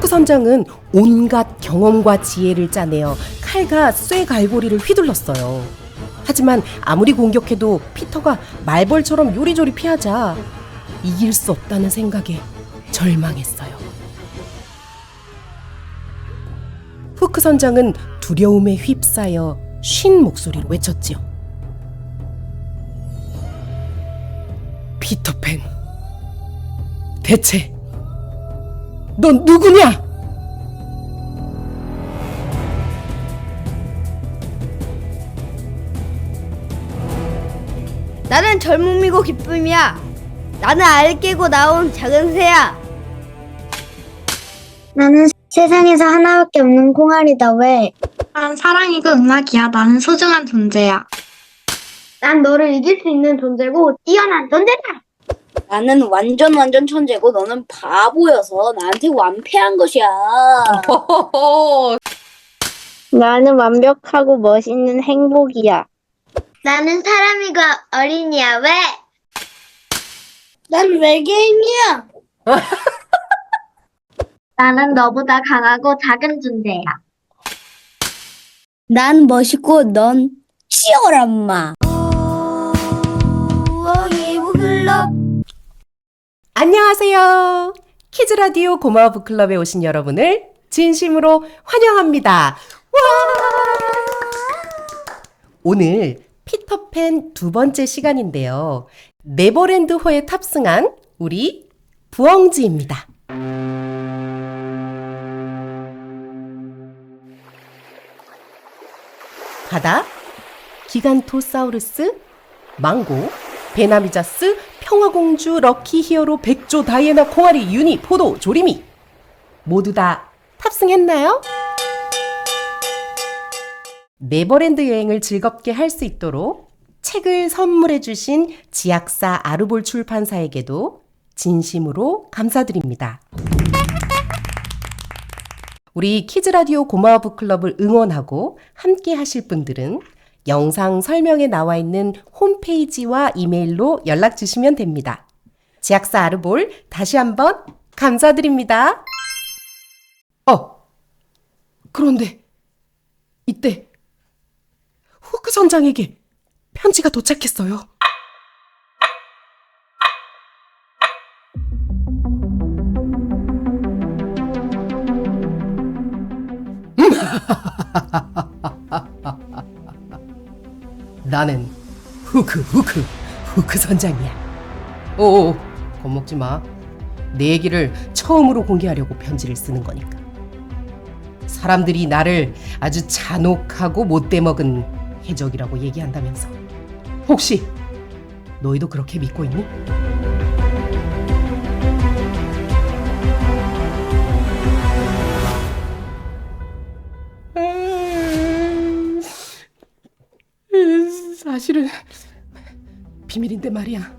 선장은 온갖 경험과 지혜를 짜내어 칼과 쇠 갈고리를 휘둘렀어요. 하지만 아무리 공격해도 피터가 말벌처럼 요리조리 피하자 이길 수 없다는 생각에 절망했어요. 후크 선장은 두려움에 휩싸여 쉰 목소리로 외쳤지요. 피터팬, 대체 넌 누구냐? 나는 젊음이고 기쁨이야. 나는 알 깨고 나온 작은 새야. 나는 세상에서 하나밖에 없는 콩알이다. 왜? 난 사랑이고 음악이야. 나는 소중한 존재야. 난 너를 이길 수 있는 존재고 뛰어난 존재다. 나는 완전 천재고 너는 바보여서 나한테 완패한 것이야. 나는 완벽하고 멋있는 행복이야. 나는 사람이고 어린이야. 왜? 난 외계인이야. 나는 너보다 강하고 작은 존재야. 난 멋있고 넌 치열한 엄마. 안녕하세요. 키즈라디오 고마워 북클럽에 오신 여러분을 진심으로 환영합니다. 와! 오늘 피터팬 두 번째 시간인데요. 네버랜드호에 탑승한 우리 부엉지입니다. 바다, 기간토사우루스, 망고, 베나미자스, 평화공주, 럭키 히어로, 백조, 다이애나, 콩아리, 유니, 포도, 조리미 모두 다 탑승했나요? 네버랜드 여행을 즐겁게 할 수 있도록 책을 선물해 주신 지약사 아르볼 출판사에게도 진심으로 감사드립니다. 우리 키즈라디오 고마워 북클럽을 응원하고 함께 하실 분들은 영상 설명에 나와 있는 홈페이지와 이메일로 연락 주시면 됩니다. 지약사 아르볼 다시 한번 감사드립니다. 그런데 이때 후크 선장에게 편지가 도착했어요. 나는 후크 선장이야. 오, 겁먹지 마. 내 얘기를 처음으로 공개하려고 편지를 쓰는 거니까. 사람들이 나를 아주 잔혹하고 못돼먹은 해적이라고 얘기한다면서. 혹시 너희도 그렇게 믿고 있니? 사실은 비밀인데 말이야.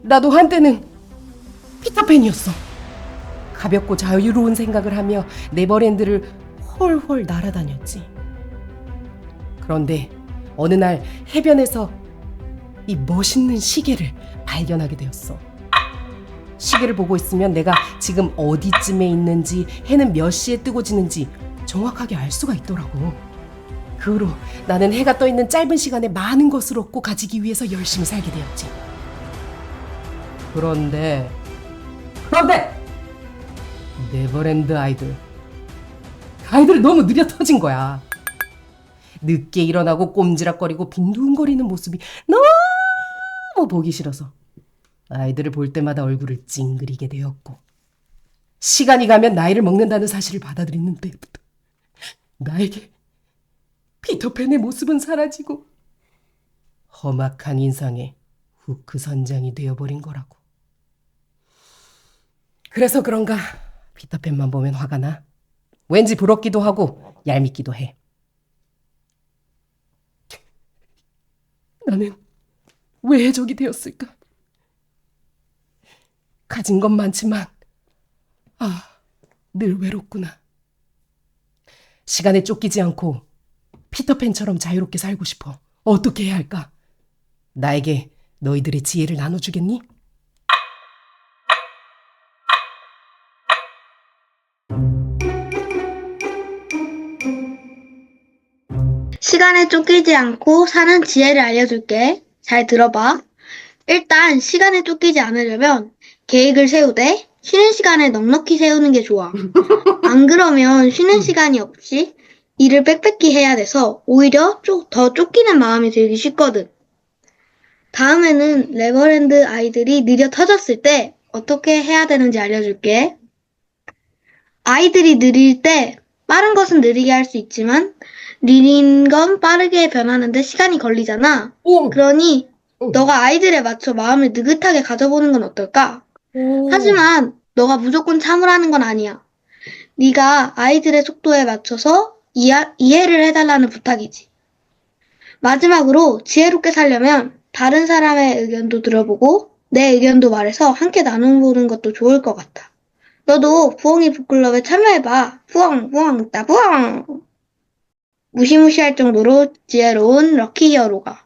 나도 한때는 피터팬이었어. 가볍고 자유로운 생각을 하며 네버랜드를 홀홀 날아다녔지. 그런데 어느 날 해변에서 이 멋있는 시계를 발견하게 되었어. 시계를 보고 있으면 내가 지금 어디쯤에 있는지, 해는 몇 시에 뜨고 지는지 정확하게 알 수가 있더라고. 그 후로 나는 해가 떠 있는 짧은 시간에 많은 것을 얻고 가지기 위해서 열심히 살게 되었지. 그런데 네버랜드 아이들이 너무 느려 터진 거야. 늦게 일어나고 꼼지락거리고 빈둥거리는 모습이 너무 보기 싫어서 아이들을 볼 때마다 얼굴을 찡그리게 되었고, 시간이 가면 나이를 먹는다는 사실을 받아들이는 때부터 나에게 피터팬의 모습은 사라지고 험악한 인상의 후크 선장이 되어버린 거라고. 그래서 그런가 피터팬만 보면 화가 나. 왠지 부럽기도 하고 얄밉기도 해. 나는 왜 해적이 되었을까? 가진 건 많지만 늘 외롭구나. 시간에 쫓기지 않고 피터팬처럼 자유롭게 살고 싶어. 어떻게 해야 할까? 나에게 너희들의 지혜를 나눠주겠니? 시간에 쫓기지 않고 사는 지혜를 알려줄게. 잘 들어봐. 일단 시간에 쫓기지 않으려면 계획을 세우되 쉬는 시간에 넉넉히 세우는 게 좋아. 안 그러면 쉬는 시간이 없이 일을 빽빽히 해야 돼서 오히려 더 쫓기는 마음이 들기 쉽거든. 다음에는 레버랜드 아이들이 느려 터졌을 때 어떻게 해야 되는지 알려줄게. 아이들이 느릴 때 빠른 것은 느리게 할 수 있지만 느린 건 빠르게 변하는데 시간이 걸리잖아. 오! 그러니 너가 아이들에 맞춰 마음을 느긋하게 가져보는 건 어떨까? 하지만 너가 무조건 참으라는 건 아니야. 네가 아이들의 속도에 맞춰서 이해를 해달라는 부탁이지. 마지막으로 지혜롭게 살려면 다른 사람의 의견도 들어보고 내 의견도 말해서 함께 나눠보는 것도 좋을 것 같아. 너도 부엉이 북클럽에 참여해봐. 부엉, 따부엉. 무시무시할 정도로 지혜로운 럭키 히어로가.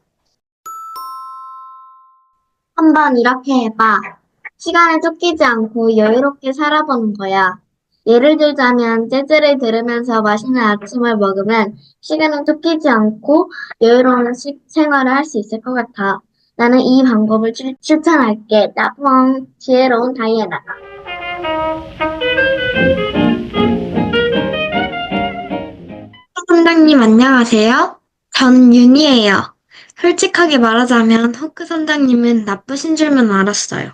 한번 이렇게 해봐. 시간에 쫓기지 않고 여유롭게 살아보는 거야. 예를 들자면 재즈를 들으면서 맛있는 아침을 먹으면 시간에 쫓기지 않고 여유로운 생활을 할 수 있을 것 같아. 나는 이 방법을 추천할게. 나쁜 지혜로운 다이애나. 선장님 안녕하세요. 전 윤희예요. 솔직하게 말하자면 호크 선장님은 나쁘신 줄만 알았어요.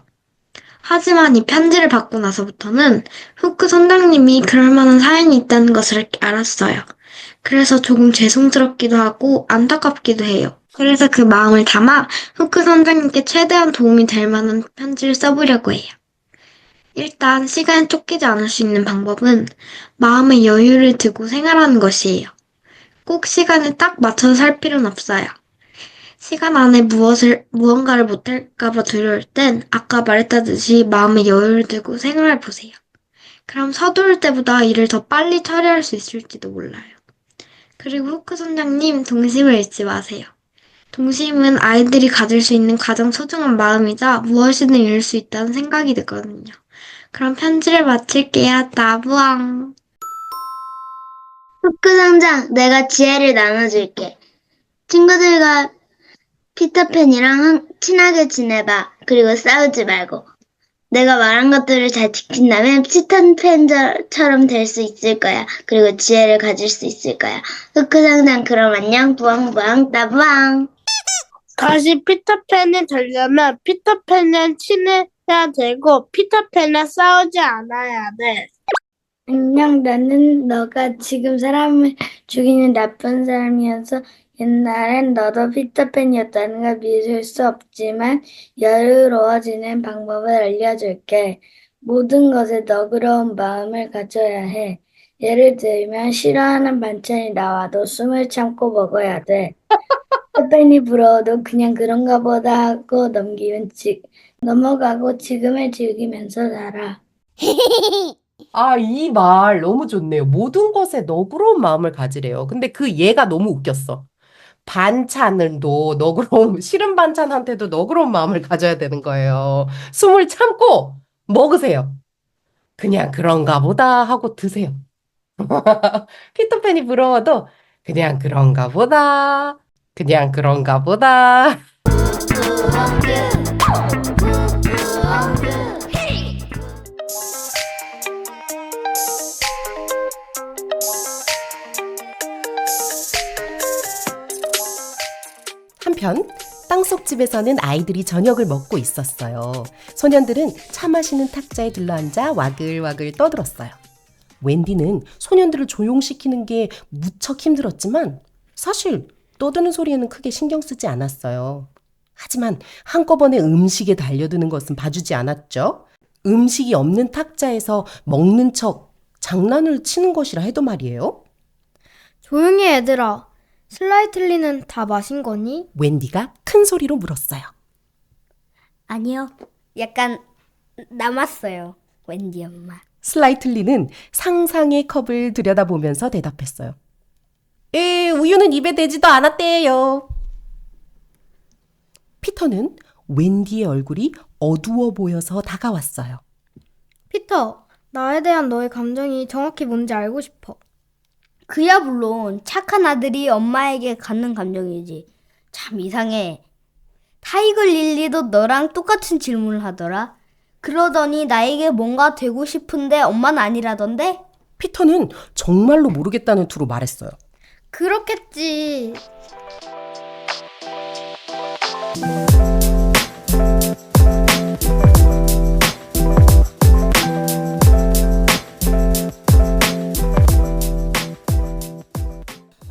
하지만 이 편지를 받고 나서부터는 후크 선장님이 그럴 만한 사연이 있다는 것을 알았어요. 그래서 조금 죄송스럽기도 하고 안타깝기도 해요. 그래서 그 마음을 담아 후크 선장님께 최대한 도움이 될 만한 편지를 써보려고 해요. 일단 시간에 쫓기지 않을 수 있는 방법은 마음의 여유를 두고 생활하는 것이에요. 꼭 시간에 딱 맞춰서 살 필요는 없어요. 시간 안에 무언가를 못할까봐 두려울 땐 아까 말했다듯이 마음의 여유를 두고 생각해 보세요. 그럼 서두를 때보다 일을 더 빨리 처리할 수 있을지도 몰라요. 그리고 후크 선장님, 동심을 잃지 마세요. 동심은 아이들이 가질 수 있는 가장 소중한 마음이자 무엇이든 잃을 수 있다는 생각이 들거든요. 그럼 편지를 마칠게요. 나부앙. 후크 상장, 내가 지혜를 나눠줄게. 친구들과 피터팬이랑 친하게 지내봐. 그리고 싸우지 말고. 내가 말한 것들을 잘 지킨다면 피터팬처럼 될 수 있을 거야. 그리고 지혜를 가질 수 있을 거야. 후크 상장, 그럼 안녕. 부엉부엉 따부엉. 다시 피터팬이 되려면 피터팬이랑 친해야 되고 피터팬이랑 싸우지 않아야 돼. 안녕, 나는 너가 지금 사람을 죽이는 나쁜 사람이어서 옛날엔 너도 피터팬이었다는 걸 믿을 수 없지만 여유로워지는 방법을 알려줄게. 모든 것에 너그러운 마음을 가져야 해. 예를 들면 싫어하는 반찬이 나와도 숨을 참고 먹어야 돼. 피터팬이 부러워도 그냥 그런가 보다 하고 넘어가고 지금을 즐기면서 살아. 아, 이 말 너무 좋네요. 모든 것에 너그러운 마음을 가지래요. 근데 그 얘가 너무 웃겼어. 반찬을도 너그러운, 싫은 반찬한테도 너그러운 마음을 가져야 되는 거예요. 숨을 참고 먹으세요. 그냥 그런가 보다 하고 드세요. 피터팬이 부러워도 그냥 그런가 보다. 그냥 그런가 보다. 한편 땅속 집에서는 아이들이 저녁을 먹고 있었어요. 소년들은 차 마시는 탁자에 둘러앉아 와글와글 떠들었어요. 웬디는 소년들을 조용시키는 게 무척 힘들었지만 사실 떠드는 소리에는 크게 신경 쓰지 않았어요. 하지만 한꺼번에 음식에 달려드는 것은 봐주지 않았죠. 음식이 없는 탁자에서 먹는 척 장난을 치는 것이라 해도 말이에요. 조용히 해, 얘들아. 슬라이틀리는 다 마신 거니? 웬디가 큰 소리로 물었어요. 아니요. 약간 남았어요. 웬디 엄마. 슬라이틀리는 상상의 컵을 들여다보면서 대답했어요. 우유는 입에 대지도 않았대요. 피터는 웬디의 얼굴이 어두워 보여서 다가왔어요. 피터, 나에 대한 너의 감정이 정확히 뭔지 알고 싶어. 그야 물론 착한 아들이 엄마에게 갖는 감정이지. 참 이상해. 타이거 릴리도 너랑 똑같은 질문을 하더라. 그러더니 나에게 뭔가 되고 싶은데 엄마는 아니라던데? 피터는 정말로 모르겠다는 투로 말했어요. 그렇겠지.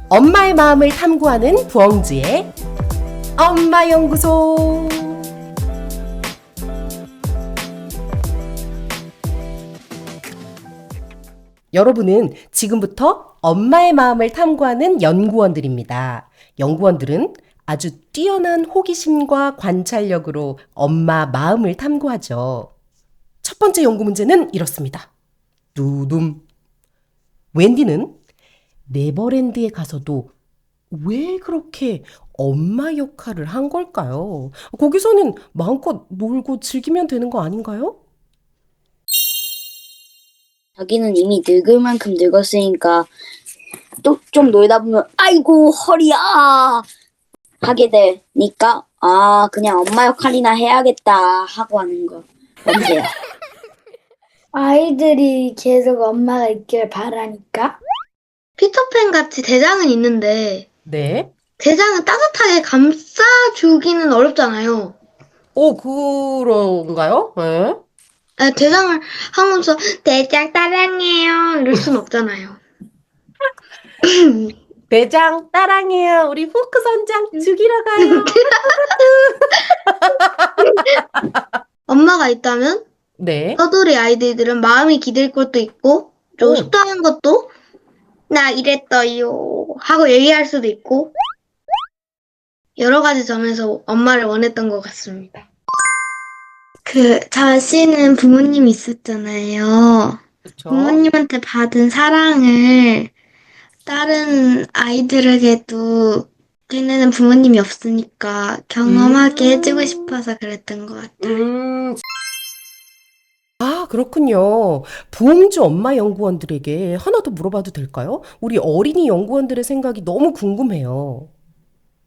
엄마의 마음을 탐구하는 부엉지의 엄마 연구소. 여러분은 지금부터 엄마의 마음을 탐구하는 연구원들입니다. 연구원들은 아주 뛰어난 호기심과 관찰력으로 엄마 마음을 탐구하죠. 첫 번째 연구 문제는 이렇습니다. 두둠. 웬디는 네버랜드에 가서도 왜 그렇게 엄마 역할을 한 걸까요? 거기서는 마음껏 놀고 즐기면 되는 거 아닌가요? 자기는 이미 늙을 만큼 늙었으니까 또 좀 놀다 보면 아이고 허리야 하게 되니까 그냥 엄마 역할이나 해야겠다 하고 하는 거 언제야? 아이들이 계속 엄마가 있길 바라니까? 피터팬 같이 대장은 있는데 네. 대장은 따뜻하게 감싸주기는 어렵잖아요. 그런가요? 네. 대장을 하면서 대장 따랑해요 이럴 순 없잖아요. 대장 따랑해요. 우리 후크 선장 죽이러 가요. 엄마가 있다면 네. 떠돌이 아이들은 마음이 기댈 것도 있고 좀 속상한 것도 나 이랬어요 하고 얘기할 수도 있고 여러 가지 점에서 엄마를 원했던 것 같습니다. 자신은 부모님이 있었잖아요. 그렇죠. 부모님한테 받은 사랑을 다른 아이들에게도 걔네는 부모님이 없으니까 경험하게 해주고 싶어서 그랬던 것 같아요. 그렇군요. 부엉주 엄마 연구원들에게 하나 더 물어봐도 될까요? 우리 어린이 연구원들의 생각이 너무 궁금해요.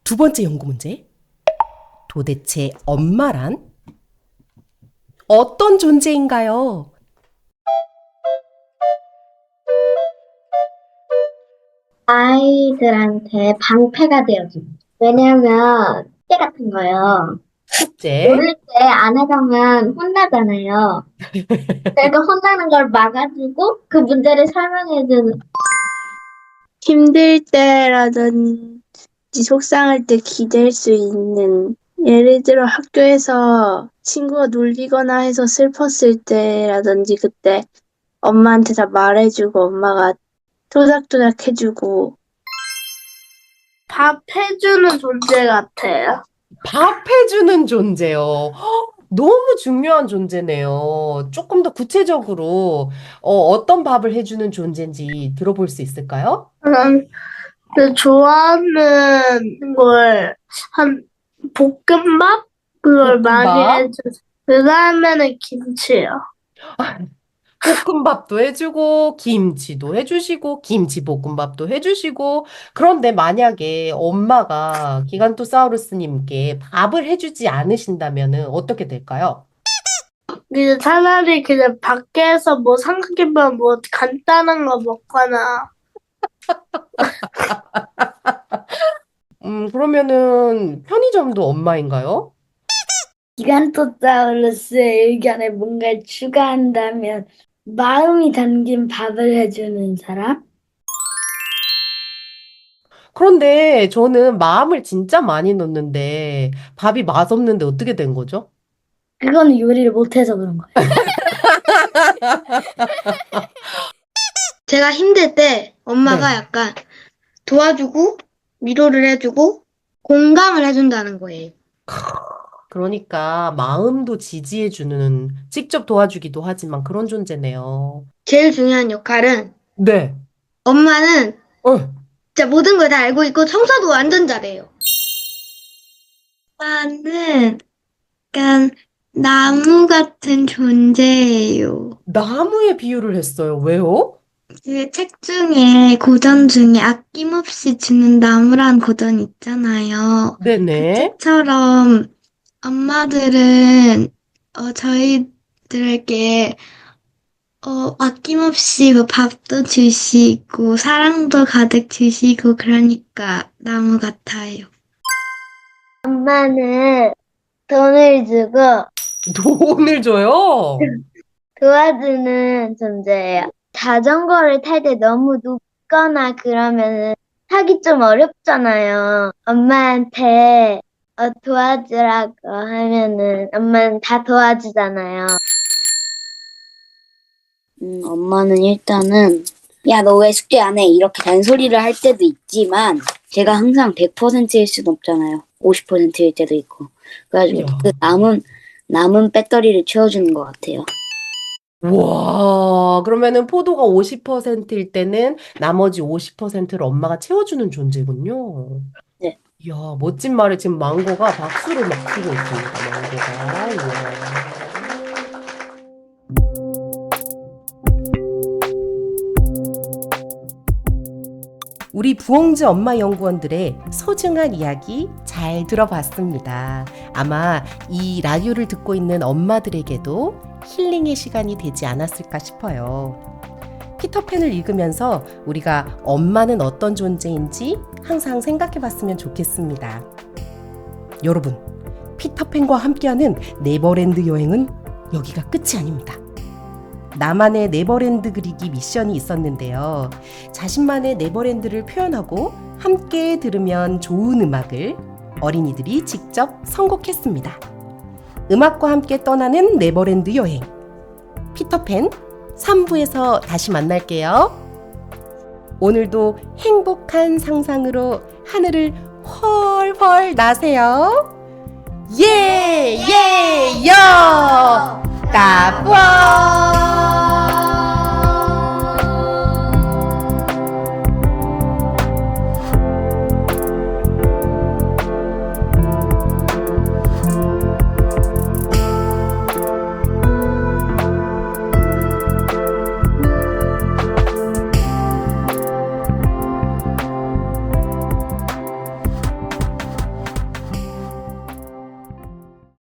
두 번째 연구 문제. 도대체 엄마란 어떤 존재인가요? 아이들한테 방패가 되어줘. 왜냐면 숙제 같은 거요. 숙제. 모를 때 안 해가면 혼나잖아요. 그러니까 혼나는 걸 막아주고 그 문제를 설명해주는. 힘들 때라든지 속상할 때 기댈 수 있는, 예를 들어 학교에서 친구가 놀리거나 해서 슬펐을 때라든지 그때 엄마한테 다 말해주고 엄마가 토닥토닥 해주고. 밥 해주는 존재 같아요. 밥 해주는 존재요. 너무 중요한 존재네요. 조금 더 구체적으로 어떤 밥을 해주는 존재인지 들어볼 수 있을까요? 좋아하는 걸, 볶음밥? 그걸 많이 볶음밥? 해줘. 그 다음에는 김치요. 볶음밥도 해주고 김치도 해주시고 김치볶음밥도 해주시고 그런데 만약에 엄마가 기간토사우루스님께 밥을 해주지 않으신다면은 어떻게 될까요? 이제 차라리 그냥 밖에서 뭐 삼각김밥 뭐 간단한 거 먹거나. 그러면은 편의점도 엄마인가요? 기간토사우루스의 의견에 뭔가를 추가한다면 마음이 담긴 밥을 해주는 사람? 그런데 저는 마음을 진짜 많이 넣는데 밥이 맛없는데 어떻게 된 거죠? 그거는 요리를 못해서 그런 거예요. 제가 힘들 때 엄마가 네. 약간 도와주고 위로를 해주고 공감을 해준다는 거예요. 그러니까 마음도 지지해주는 직접 도와주기도 하지만 그런 존재네요. 제일 중요한 역할은 네. 엄마는 어. 진짜 모든 걸 다 알고 있고 청소도 완전 잘해요. 엄마는 약간 나무 같은 존재예요. 나무에 비유를 했어요. 왜요? 그 책 중에 고전 중에 아낌없이 주는 나무란 고전 있잖아요. 네네. 책처럼 엄마들은 저희들에게 아낌없이 그 밥도 주시고 사랑도 가득 주시고 그러니까 나무 같아요. 엄마는 돈을 주고 돈을 줘요? 도와주는 존재예요. 자전거를 탈 때 너무 높거나 그러면은 타기 좀 어렵잖아요. 엄마한테 도와주라고 하면은 엄마는 다 도와주잖아요. 엄마는 일단은 야, 너 왜 숙제 안 해? 이렇게 잔소리를 할 때도 있지만 제가 항상 100%일 수는 없잖아요. 50%일 때도 있고. 그래가지고 야. 그 남은 배터리를 채워주는 것 같아요. 와, 그러면은 포도가 50%일 때는 나머지 50%를 엄마가 채워주는 존재군요. 네. 이야, 멋진 말에 지금 망고가 박수를 막 치고 있습니다, 망고가. 이야. 우리 부엉즈 엄마 연구원들의 소중한 이야기 잘 들어봤습니다. 아마 이 라디오를 듣고 있는 엄마들에게도 힐링의 시간이 되지 않았을까 싶어요. 피터팬을 읽으면서 우리가 엄마는 어떤 존재인지 항상 생각해 봤으면 좋겠습니다. 여러분, 피터팬과 함께하는 네버랜드 여행은 여기가 끝이 아닙니다. 나만의 네버랜드 그리기 미션이 있었는데요. 자신만의 네버랜드를 표현하고 함께 들으면 좋은 음악을 어린이들이 직접 선곡했습니다. 음악과 함께 떠나는 네버랜드 여행. 피터팬 3부에서 다시 만날게요. 오늘도 행복한 상상으로 하늘을 훨훨 나세요. 예, 예, 요! 까부어!